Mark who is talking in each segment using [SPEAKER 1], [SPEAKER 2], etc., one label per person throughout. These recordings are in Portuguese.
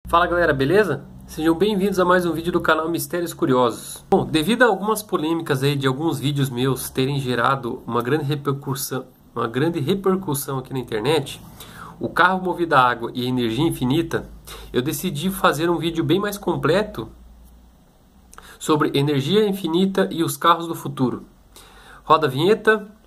[SPEAKER 1] Fala galera, beleza? Sejam bem-vindos a mais um vídeo do canal Mistérios Curiosos. Bom, devido a algumas polêmicas aí de alguns vídeos meus terem gerado uma grande repercussão aqui na internet, o carro movido a água e a energia infinita, eu decidi fazer um vídeo bem mais completo sobre energia infinita e os carros do futuro. Roda a vinheta.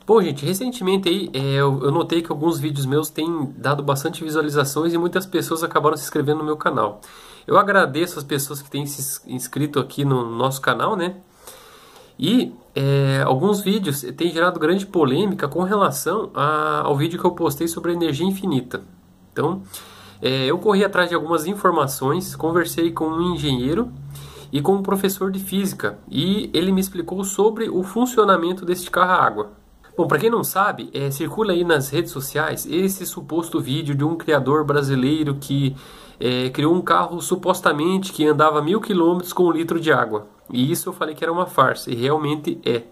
[SPEAKER 1] Bom, gente, recentemente aí, eu notei que alguns vídeos meus têm dado bastante visualizações e muitas pessoas acabaram se inscrevendo no meu canal. Eu agradeço as pessoas que têm se inscrito aqui no nosso canal, né? E alguns vídeos têm gerado grande polêmica com relação ao vídeo que eu postei sobre a energia infinita. Então, eu corri atrás de algumas informações, conversei com um engenheiro e com um professor de física, e ele me explicou sobre o funcionamento deste carro a água. Bom, para quem não sabe, circula aí nas redes sociais esse suposto vídeo de um criador brasileiro que criou um carro supostamente que andava 1000 km com 1 litro de água. E isso eu falei que era uma farsa, e realmente é.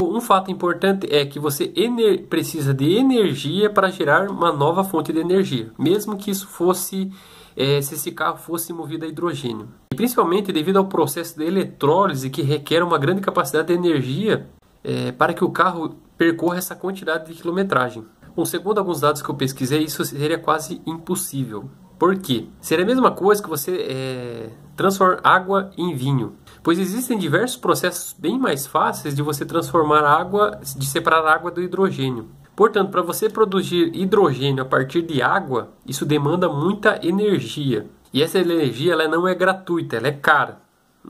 [SPEAKER 1] Um fato importante é que você precisa de energia para gerar uma nova fonte de energia, mesmo que isso fosse se esse carro fosse movido a hidrogênio. E principalmente devido ao processo de eletrólise que requer uma grande capacidade de energia para que o carro percorra essa quantidade de quilometragem. Bom, segundo alguns dados que eu pesquisei, isso seria quase impossível. Por quê? Seria a mesma coisa que você transformar água em vinho, pois existem diversos processos bem mais fáceis de você transformar água, de separar a água do hidrogênio. Portanto, para você produzir hidrogênio a partir de água, isso demanda muita energia. E essa energia ela não é gratuita, ela é cara.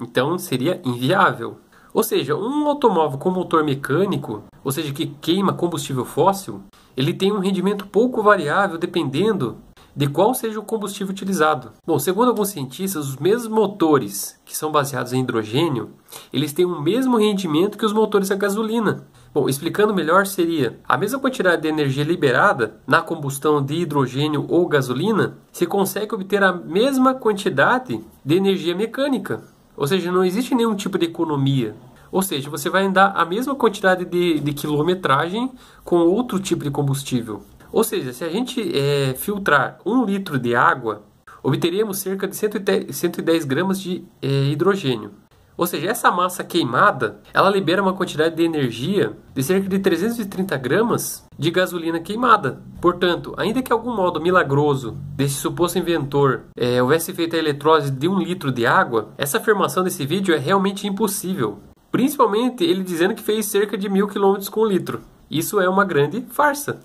[SPEAKER 1] Então seria inviável. Ou seja, um automóvel com motor mecânico, ou seja, que queima combustível fóssil, ele tem um rendimento pouco variável dependendo de qual seja o combustível utilizado. Bom, segundo alguns cientistas, os mesmos motores que são baseados em hidrogênio, eles têm o mesmo rendimento que os motores a gasolina. Bom, explicando melhor, seria a mesma quantidade de energia liberada na combustão de hidrogênio ou gasolina, se consegue obter a mesma quantidade de energia mecânica. Ou seja, não existe nenhum tipo de economia. Ou seja, você vai andar a mesma quantidade de quilometragem com outro tipo de combustível. Ou seja, se a gente filtrar 1 litro de água, obteríamos cerca de 110 gramas de hidrogênio. Ou seja, essa massa queimada, ela libera uma quantidade de energia de cerca de 330 gramas de gasolina queimada. Portanto, ainda que de algum modo milagroso desse suposto inventor houvesse feito a eletrólise de 1 litro de água, essa afirmação desse vídeo é realmente impossível. Principalmente ele dizendo que fez cerca de 1000 km com 1 litro. Isso é uma grande farsa.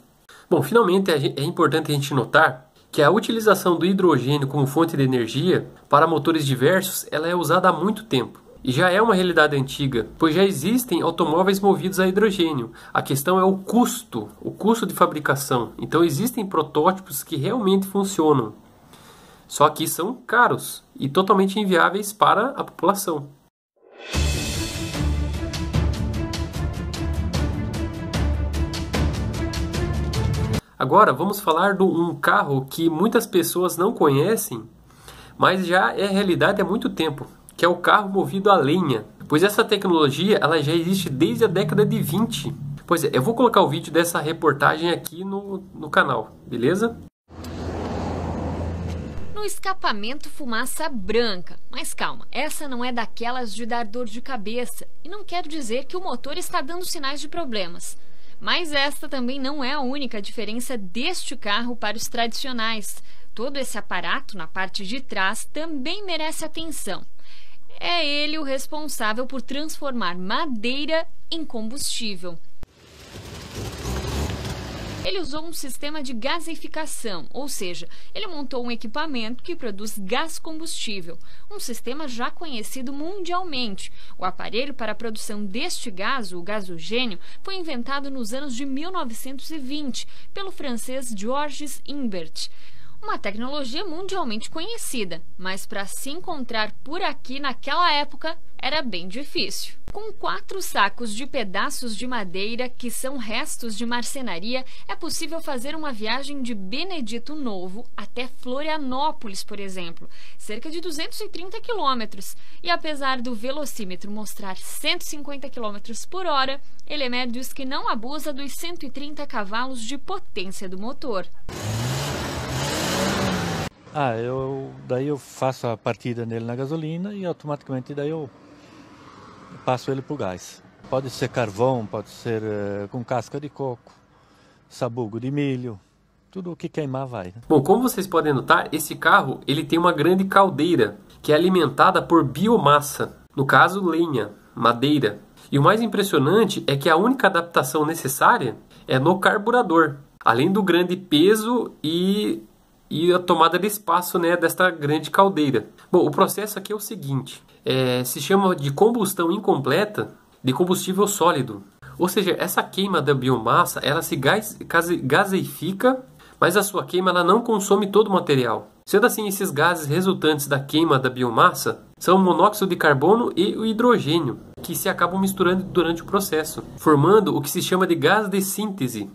[SPEAKER 1] Bom, finalmente é importante a gente notar que a utilização do hidrogênio como fonte de energia para motores diversos ela é usada há muito tempo. E já é uma realidade antiga, pois já existem automóveis movidos a hidrogênio. A questão é o custo de fabricação. Então existem protótipos que realmente funcionam. Só que são caros e totalmente inviáveis para a população. Agora vamos falar de um carro que muitas pessoas não conhecem, mas já é realidade há muito tempo, que é o carro movido a lenha. Pois essa tecnologia ela já existe desde a década de 20. Pois é, eu vou colocar o vídeo dessa reportagem aqui no canal, beleza?
[SPEAKER 2] No escapamento, fumaça branca. Mas calma, essa não é daquelas de dar dor de cabeça. E não quer dizer que o motor está dando sinais de problemas. Mas esta também não é a única diferença deste carro para os tradicionais. Todo esse aparato na parte de trás também merece atenção. É ele o responsável por transformar madeira em combustível. Ele usou um sistema de gasificação, ou seja, ele montou um equipamento que produz gás combustível, um sistema já conhecido mundialmente. O aparelho para a produção deste gás, o gasogênio, foi inventado nos anos de 1920 pelo francês Georges Imbert. Uma tecnologia mundialmente conhecida, mas para se encontrar por aqui naquela época era bem difícil. Com 4 sacos de pedaços de madeira, que são restos de marcenaria, é possível fazer uma viagem de Benedito Novo até Florianópolis, por exemplo, cerca de 230 quilômetros. E apesar do velocímetro mostrar 150 quilômetros por hora, Elemer diz que não abusa dos 130 cavalos de potência do motor.
[SPEAKER 3] Daí eu faço a partida nele na gasolina e automaticamente daí eu passo ele para o gás. Pode ser carvão, pode ser com casca de coco, sabugo de milho, tudo o que queimar vai.
[SPEAKER 1] Bom, como vocês podem notar, esse carro ele tem uma grande caldeira que é alimentada por biomassa, no caso lenha, madeira. E o mais impressionante é que a única adaptação necessária é no carburador, além do grande peso e a tomada de espaço, né, desta grande caldeira. Bom, o processo aqui é o seguinte, se chama de combustão incompleta de combustível sólido. Ou seja, essa queima da biomassa, ela se gaseifica, mas a sua queima ela não consome todo o material. Sendo assim, esses gases resultantes da queima da biomassa são o monóxido de carbono e o hidrogênio, que se acabam misturando durante o processo, formando o que se chama de gás de síntese,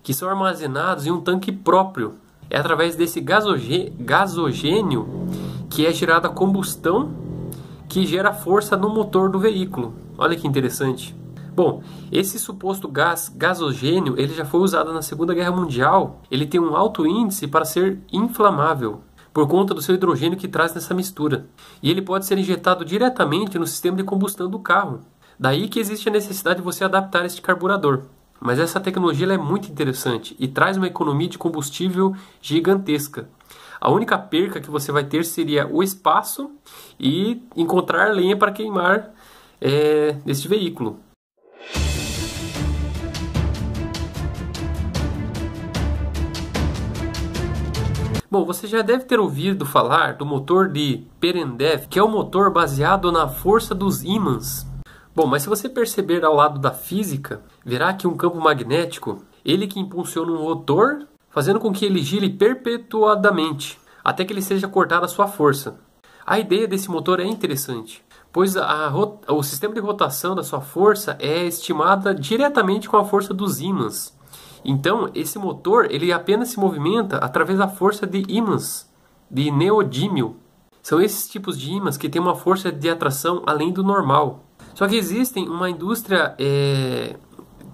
[SPEAKER 1] que são armazenados em um tanque próprio. É através desse gasogênio que é gerada a combustão que gera força no motor do veículo. Olha que interessante. Bom, esse suposto gasogênio ele já foi usado na Segunda Guerra Mundial. Ele tem um alto índice para ser inflamável, por conta do seu hidrogênio que traz nessa mistura. E ele pode ser injetado diretamente no sistema de combustão do carro. Daí que existe a necessidade de você adaptar este carburador. Mas essa tecnologia ela é muito interessante e traz uma economia de combustível gigantesca. A única perca que você vai ter seria o espaço e encontrar lenha para queimar neste veículo. Bom, você já deve ter ouvido falar do motor de Perendev, que é um motor baseado na força dos ímãs. Bom, mas se você perceber ao lado da física, verá que um campo magnético, ele que impulsiona um rotor, fazendo com que ele gire perpetuadamente, até que ele seja cortada a sua força. A ideia desse motor é interessante, pois o sistema de rotação da sua força é estimada diretamente com a força dos ímãs. Então, esse motor ele apenas se movimenta através da força de ímãs, de neodímio. São esses tipos de ímãs que têm uma força de atração além do normal. Só que existe uma indústria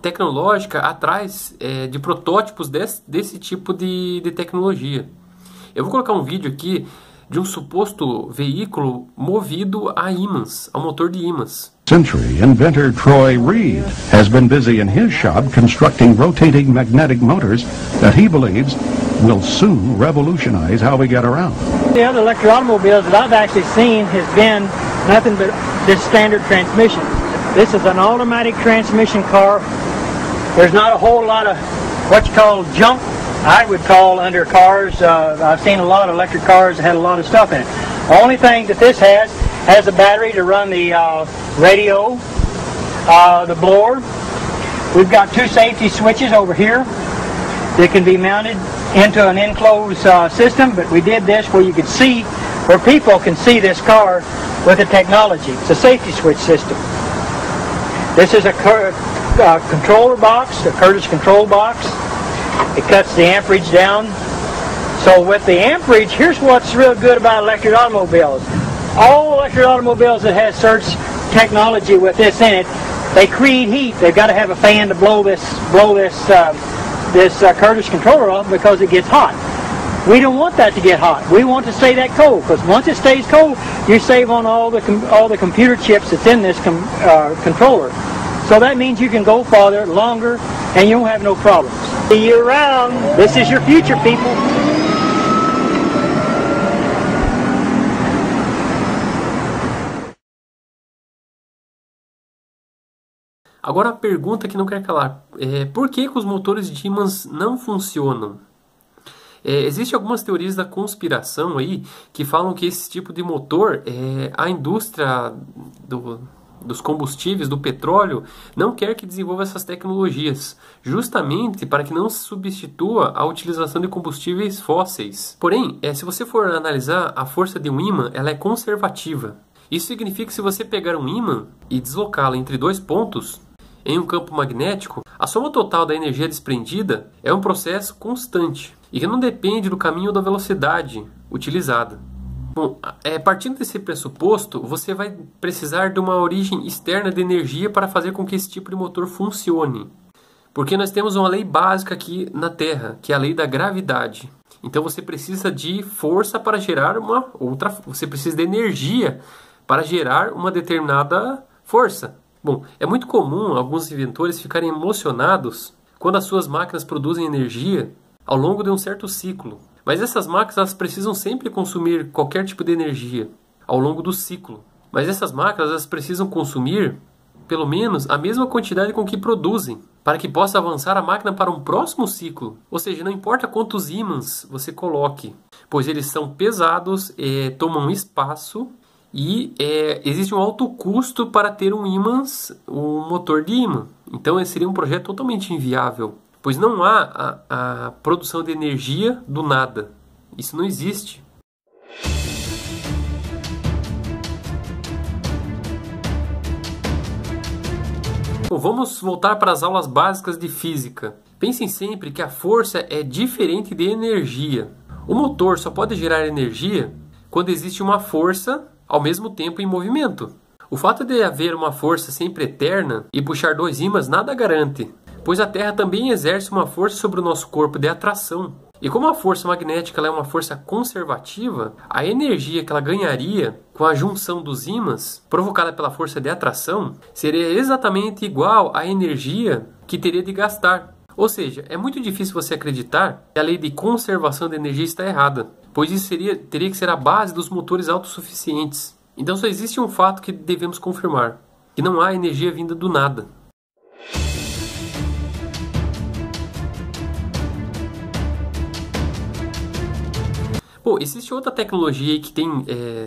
[SPEAKER 1] tecnológica atrás de protótipos desse tipo de tecnologia. Eu vou colocar um vídeo aqui de um suposto veículo movido a ímãs, ao motor de ímãs.
[SPEAKER 4] Century inventor Troy Reed has been busy in his shop constructing rotating magnetic motors that he believes will soon revolutionize how we get around.
[SPEAKER 5] The other electric automobiles that I've actually seen has been nothing but this standard transmission. This is an automatic transmission car. There's not a whole lot of what you call junk, I would call, under cars. I've seen a lot of electric cars that had a lot of stuff in it. The only thing that this has a battery to run the radio, the blower. We've got 2 safety switches over here that can be mounted into an enclosed system, but we did this where you could see, where people can see this car with the technology. It's a safety switch system. This is a controller box, a Curtis control box. It cuts the amperage down. So with the amperage, here's what's real good about electric automobiles. All electric automobiles that have surge technology with this in it, they create heat. They've got to have a fan to blow this Curtis controller off because it gets hot. We don't want that to get hot. We want to stay that cold, because once it stays cold, you save on all the computer chips that's in this controller. So that means you can go farther, longer, and you won't have no problems. Year round, this is your future, people.
[SPEAKER 1] Agora a pergunta que não quer calar, por que os motores de ímãs não funcionam? Existem algumas teorias da conspiração aí que falam que esse tipo de motor, a indústria dos combustíveis, do petróleo, não quer que desenvolva essas tecnologias, justamente para que não se substitua a utilização de combustíveis fósseis. Porém, se você for analisar, a força de um ímã ela é conservativa. Isso significa que se você pegar um ímã e deslocá-lo entre dois pontos, em um campo magnético, a soma total da energia desprendida é um processo constante e que não depende do caminho ou da velocidade utilizada. Bom, partindo desse pressuposto, você vai precisar de uma origem externa de energia para fazer com que esse tipo de motor funcione. Porque nós temos uma lei básica aqui na Terra, que é a lei da gravidade. Então você precisa de força para gerar você precisa de energia para gerar uma determinada força. Bom, é muito comum alguns inventores ficarem emocionados quando as suas máquinas produzem energia ao longo de um certo ciclo. Mas essas máquinas elas precisam sempre consumir qualquer tipo de energia ao longo do ciclo. Mas essas máquinas elas precisam consumir pelo menos a mesma quantidade com que produzem, para que possa avançar a máquina para um próximo ciclo. Ou seja, não importa quantos ímãs você coloque, pois eles são pesados, tomam espaço e existe um alto custo para ter um motor de ímã. Então esse seria um projeto totalmente inviável. Pois não há a produção de energia do nada. Isso não existe. Bom, vamos voltar para as aulas básicas de física. Pensem sempre que a força é diferente de energia. O motor só pode gerar energia quando existe uma força ao mesmo tempo em movimento. O fato de haver uma força sempre eterna e puxar dois ímãs nada garante, pois a Terra também exerce uma força sobre o nosso corpo de atração. E como a força magnética ela é uma força conservativa, a energia que ela ganharia com a junção dos ímãs, provocada pela força de atração, seria exatamente igual à energia que teria de gastar. Ou seja, é muito difícil você acreditar que a lei de conservação de energia está errada, pois isso teria que ser a base dos motores autossuficientes. Então só existe um fato que devemos confirmar, que não há energia vinda do nada. Bom, existe outra tecnologia que tem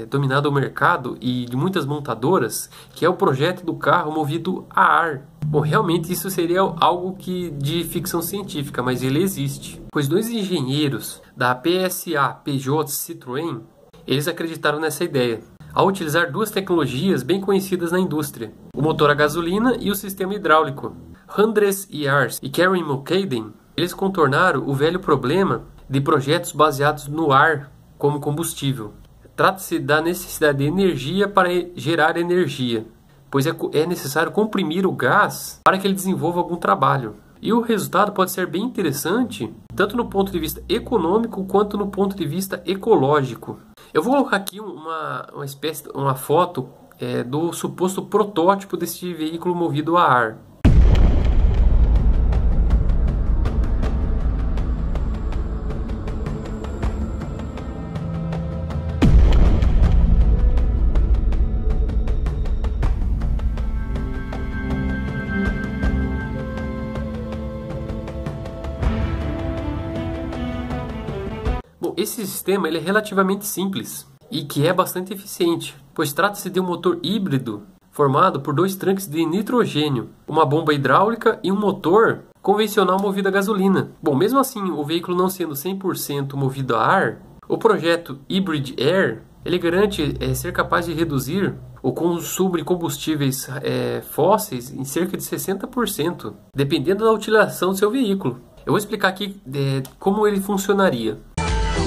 [SPEAKER 1] dominado o mercado e de muitas montadoras, que é o projeto do carro movido a ar. Bom, realmente isso seria algo de ficção científica, mas ele existe. Pois dois engenheiros da PSA, Peugeot, Citroën, eles acreditaram nessa ideia, ao utilizar duas tecnologias bem conhecidas na indústria, o motor a gasolina e o sistema hidráulico. Andres Yars e Karen Mulcahy, eles contornaram o velho problema de projetos baseados no ar como combustível. Trata-se da necessidade de energia para gerar energia, pois é necessário comprimir o gás para que ele desenvolva algum trabalho. E o resultado pode ser bem interessante, tanto no ponto de vista econômico quanto no ponto de vista ecológico. Eu vou colocar aqui uma foto do suposto protótipo desse veículo movido a ar. Esse sistema ele é relativamente simples e que é bastante eficiente, pois trata-se de um motor híbrido formado por dois tanques de nitrogênio, uma bomba hidráulica e um motor convencional movido a gasolina. Bom, mesmo assim, o veículo não sendo 100% movido a ar, o projeto Hybrid Air ele garante ser capaz de reduzir o consumo de combustíveis fósseis em cerca de 60%, dependendo da utilização do seu veículo. Eu vou explicar aqui como ele funcionaria.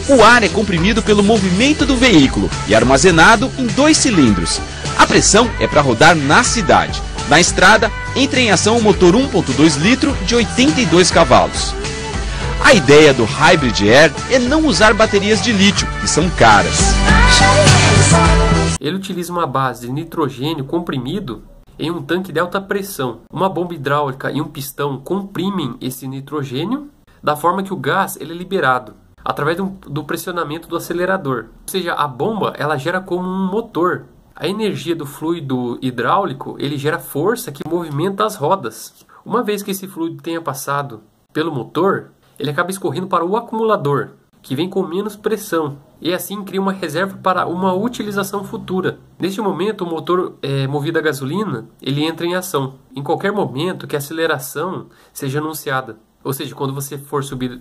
[SPEAKER 6] O ar é comprimido pelo movimento do veículo e armazenado em 2 cilindros. A pressão é para rodar na cidade. Na estrada, entra em ação o motor 1.2 litro de 82 cavalos. A ideia do Hybrid Air é não usar baterias de lítio, que são caras.
[SPEAKER 1] Ele utiliza uma base de nitrogênio comprimido em um tanque de alta pressão. Uma bomba hidráulica e um pistão comprimem esse nitrogênio da forma que o gás ele é liberado através do pressionamento do acelerador. Ou seja, a bomba ela gera como um motor. A energia do fluido hidráulico ele gera força que movimenta as rodas. Uma vez que esse fluido tenha passado pelo motor, ele acaba escorrendo para o acumulador, que vem com menos pressão. e assim cria uma reserva para uma utilização futura. Neste momento, o motor movido a gasolina ele entra em ação em qualquer momento que a aceleração seja anunciada. Ou seja, quando você for subir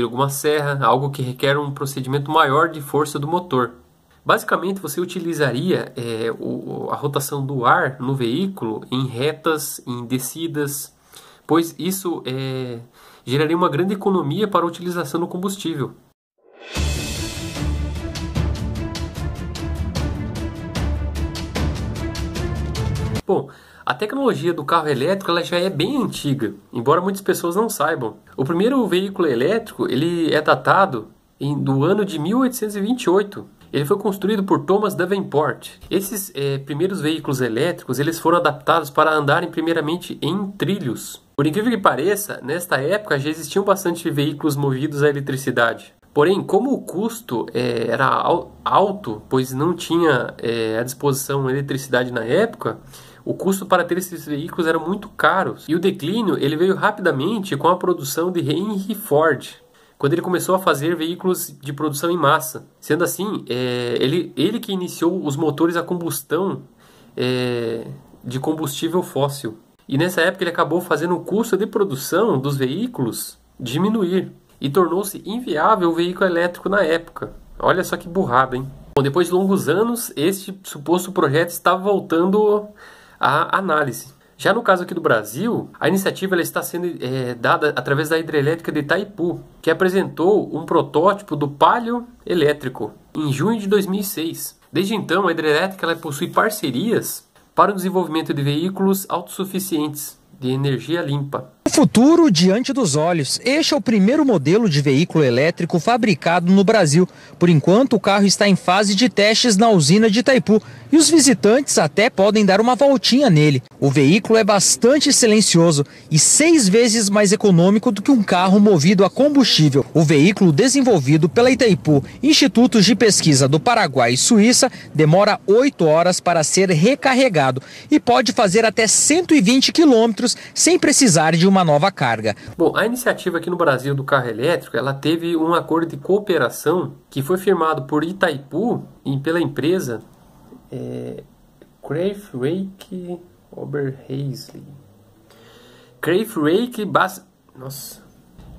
[SPEAKER 1] alguma serra, algo que requer um procedimento maior de força do motor. Basicamente, você utilizaria a rotação do ar no veículo em retas, em descidas, pois isso geraria uma grande economia para a utilização do combustível. Bom, a tecnologia do carro elétrico ela já é bem antiga, embora muitas pessoas não saibam. O primeiro veículo elétrico ele é datado do ano de 1828. Ele foi construído por Thomas Davenport. Esses primeiros veículos elétricos eles foram adaptados para andarem primeiramente em trilhos. Por incrível que pareça, nesta época já existiam bastante veículos movidos a eletricidade. Porém, como o custo era alto, pois não tinha à disposição eletricidade na época, o custo para ter esses veículos era muito caro. E o declínio ele veio rapidamente com a produção de Henry Ford, quando ele começou a fazer veículos de produção em massa. Sendo assim, ele que iniciou os motores a combustão de combustível fóssil. E nessa época ele acabou fazendo o custo de produção dos veículos diminuir. E tornou-se inviável o veículo elétrico na época. Olha só que burrada, hein? Bom, depois de longos anos, este suposto projeto estava voltando à análise. Já no caso aqui do Brasil, a iniciativa ela está sendo dada através da hidrelétrica de Itaipu, que apresentou um protótipo do Palio elétrico em junho de 2006. Desde então, a hidrelétrica ela possui parcerias para o desenvolvimento de veículos autossuficientes de energia limpa.
[SPEAKER 7] O futuro diante dos olhos. Este é o primeiro modelo de veículo elétrico fabricado no Brasil. Por enquanto, o carro está em fase de testes na usina de Itaipu e os visitantes até podem dar uma voltinha nele. O veículo é bastante silencioso e 6 vezes mais econômico do que um carro movido a combustível. O veículo desenvolvido pela Itaipu, Institutos de Pesquisa do Paraguai e Suíça, demora 8 horas para ser recarregado e pode fazer até 120 quilômetros sem precisar de uma nova carga.
[SPEAKER 1] Bom, a iniciativa aqui no Brasil do carro elétrico, ela teve um acordo de cooperação que foi firmado por Itaipu e pela empresa Craftwerk Oberheisley.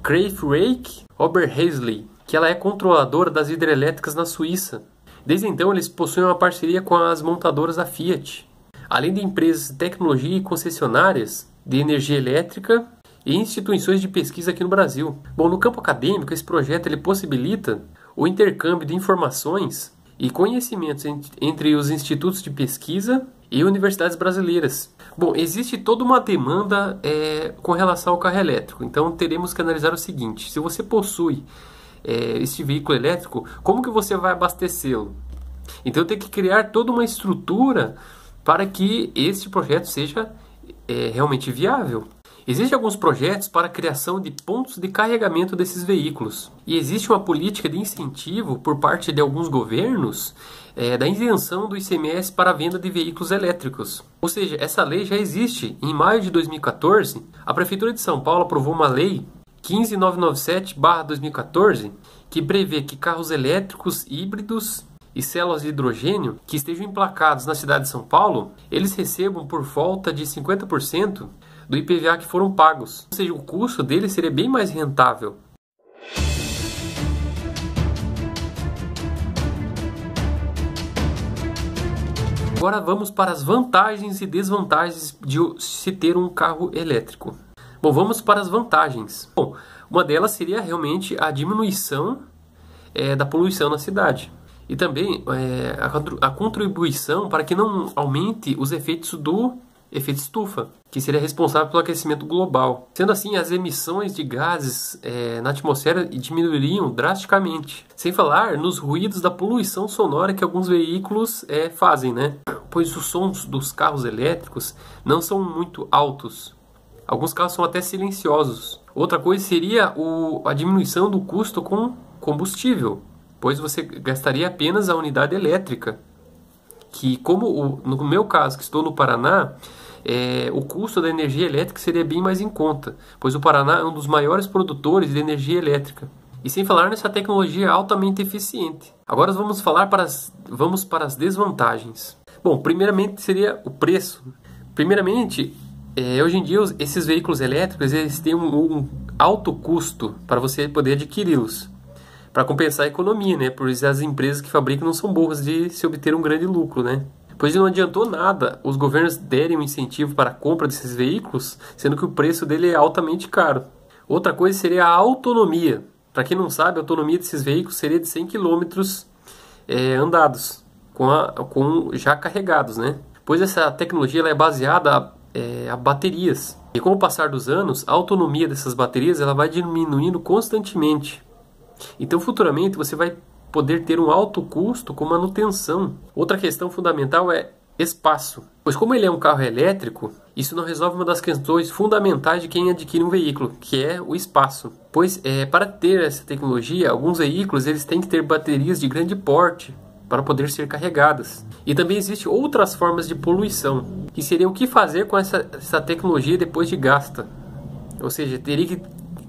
[SPEAKER 1] Craftwerk Oberheisley, que ela é controladora das hidrelétricas na Suíça. Desde então, eles possuem uma parceria com as montadoras da Fiat, além de empresas de tecnologia e concessionárias de energia elétrica e instituições de pesquisa aqui no Brasil. Bom, no campo acadêmico, esse projeto ele possibilita o intercâmbio de informações e conhecimentos entre os institutos de pesquisa e universidades brasileiras. Bom, existe toda uma demanda com relação ao carro elétrico, então teremos que analisar o seguinte: se você possui este veículo elétrico, como que você vai abastecê-lo? Então tem que criar toda uma estrutura para que este projeto seja realmente viável. Existem alguns projetos para a criação de pontos de carregamento desses veículos. E existe uma política de incentivo por parte de alguns governos da isenção do ICMS para a venda de veículos elétricos. Ou seja, essa lei já existe. Em maio de 2014, a Prefeitura de São Paulo aprovou uma lei 15997/2014 que prevê que carros elétricos híbridos e células de hidrogênio que estejam emplacados na cidade de São Paulo, eles recebam por volta de 50% do IPVA que foram pagos. Ou seja, o custo deles seria bem mais rentável. Agora vamos para as vantagens e desvantagens de se ter um carro elétrico. Bom, vamos para as vantagens. Bom, uma delas seria realmente a diminuição da poluição na cidade. E também a contribuição para que não aumente os efeitos do efeito estufa, que seria responsável pelo aquecimento global. Sendo assim, as emissões de gases na atmosfera diminuiriam drasticamente. Sem falar nos ruídos da poluição sonora que alguns veículos fazem, né? Pois os sons dos carros elétricos não são muito altos. Alguns carros são até silenciosos. Outra coisa seria a diminuição do custo com combustível, pois você gastaria apenas a unidade elétrica, que como no meu caso, que estou no Paraná, o custo da energia elétrica seria bem mais em conta, pois o Paraná é um dos maiores produtores de energia elétrica. E sem falar nessa tecnologia altamente eficiente. Agora vamos para as desvantagens. Bom, primeiramente seria o preço. Primeiramente, hoje em dia esses veículos elétricos eles têm um alto custo para você poder adquiri-los, para compensar a economia, né? Pois as empresas que fabricam não são burras de se obter um grande lucro, né? Pois não adiantou nada os governos derem um incentivo para a compra desses veículos, sendo que o preço dele é altamente caro. Outra coisa seria a autonomia. Para quem não sabe, a autonomia desses veículos seria de 100 km andados, já carregados, né? Pois essa tecnologia ela é baseada a baterias. E com o passar dos anos, a autonomia dessas baterias ela vai diminuindo constantemente. Então, futuramente, você vai poder ter um alto custo com manutenção. Outra questão fundamental é espaço. Pois como ele é um carro elétrico, isso não resolve uma das questões fundamentais de quem adquire um veículo, que é o espaço. Pois para ter essa tecnologia, alguns veículos eles têm que ter baterias de grande porte para poder ser carregadas. E também existem outras formas de poluição, que seria o que fazer com essa tecnologia depois de gasta. Ou seja, teria que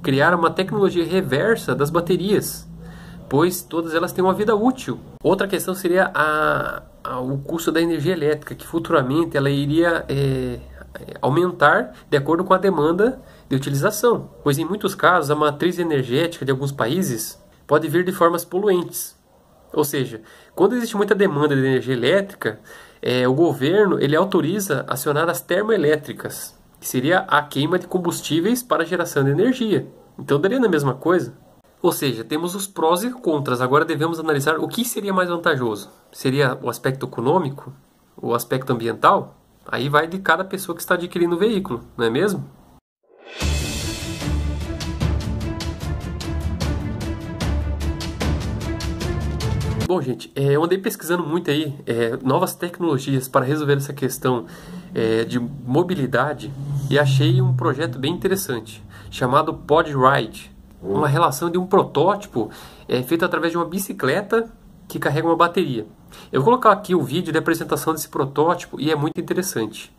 [SPEAKER 1] criar uma tecnologia reversa das baterias, pois todas elas têm uma vida útil. Outra questão seria o custo da energia elétrica, que futuramente ela iria aumentar de acordo com a demanda de utilização, pois em muitos casos a matriz energética de alguns países pode vir de formas poluentes. Ou seja, quando existe muita demanda de energia elétrica, o governo ele autoriza acionar as termoelétricas, que seria a queima de combustíveis para a geração de energia. Então daria na mesma coisa. Ou seja, temos os prós e contras. Agora devemos analisar o que seria mais vantajoso. Seria o aspecto econômico? O aspecto ambiental? Aí vai de cada pessoa que está adquirindo o veículo, não é mesmo? Bom, gente, eu andei pesquisando muito aí novas tecnologias para resolver essa questão de mobilidade e achei um projeto bem interessante, chamado PodRide. Uma relação de um protótipo feito através de uma bicicleta que carrega uma bateria. Eu vou colocar aqui o vídeo de apresentação desse protótipo e é muito interessante.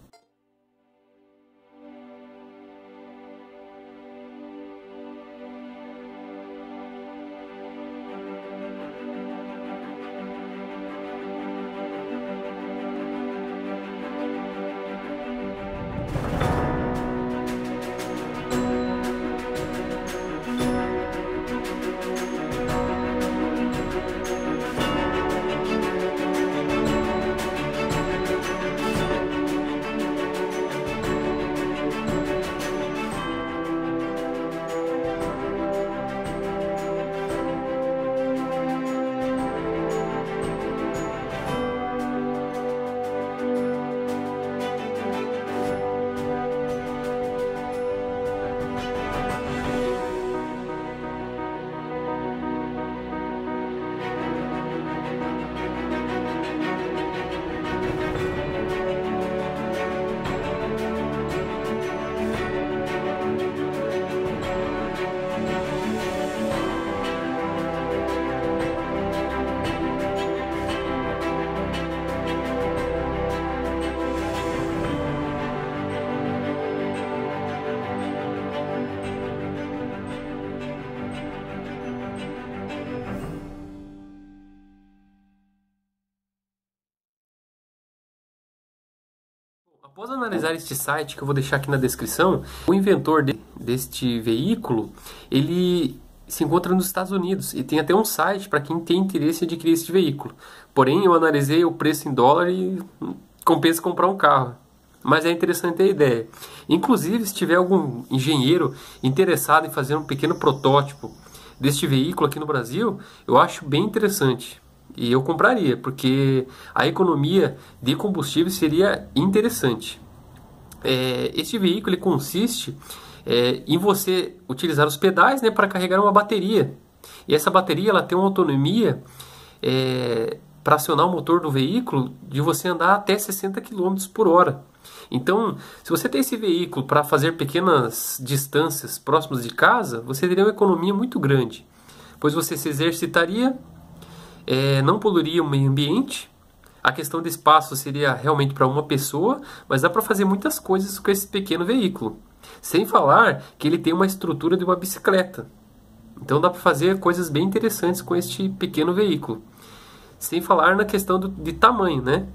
[SPEAKER 1] Após analisar este site, que eu vou deixar aqui na descrição, o inventor deste veículo, ele se encontra nos Estados Unidos e tem até um site para quem tem interesse em adquirir este veículo. Porém, eu analisei o preço em dólar e compensa comprar um carro. Mas é interessante a ideia. Inclusive, se tiver algum engenheiro interessado em fazer um pequeno protótipo deste veículo aqui no Brasil, eu acho bem interessante. E eu compraria, porque a economia de combustível seria interessante. Este veículo ele consiste em você utilizar os pedais, né, para carregar uma bateria. E essa bateria ela tem uma autonomia para acionar o motor do veículo de você andar até 60 km por hora. Então, se você tem esse veículo para fazer pequenas distâncias próximas de casa, você teria uma economia muito grande, pois você se exercitaria, não poluiria o meio ambiente. A questão de espaço seria realmente para uma pessoa, mas dá para fazer muitas coisas com esse pequeno veículo. Sem falar que ele tem uma estrutura de uma bicicleta. Então dá para fazer coisas bem interessantes com este pequeno veículo. Sem falar na questão de tamanho, né?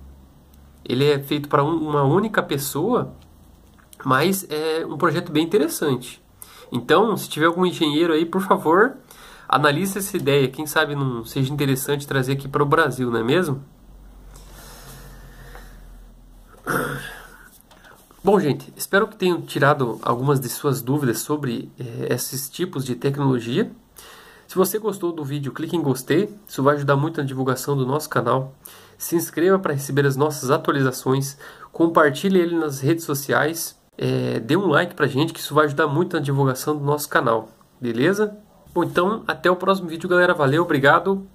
[SPEAKER 1] Ele é feito para uma única pessoa, mas é um projeto bem interessante. Então, se tiver algum engenheiro aí, por favor, analise essa ideia. Quem sabe não seja interessante trazer aqui para o Brasil, não é mesmo? Bom, gente, espero que tenham tirado algumas de suas dúvidas sobre esses tipos de tecnologia. Se você gostou do vídeo, clique em gostei. Isso vai ajudar muito na divulgação do nosso canal. Se inscreva para receber as nossas atualizações. Compartilhe ele nas redes sociais. Dê um like pra gente, que isso vai ajudar muito na divulgação do nosso canal. Beleza? Bom, então, até o próximo vídeo, galera. Valeu, obrigado.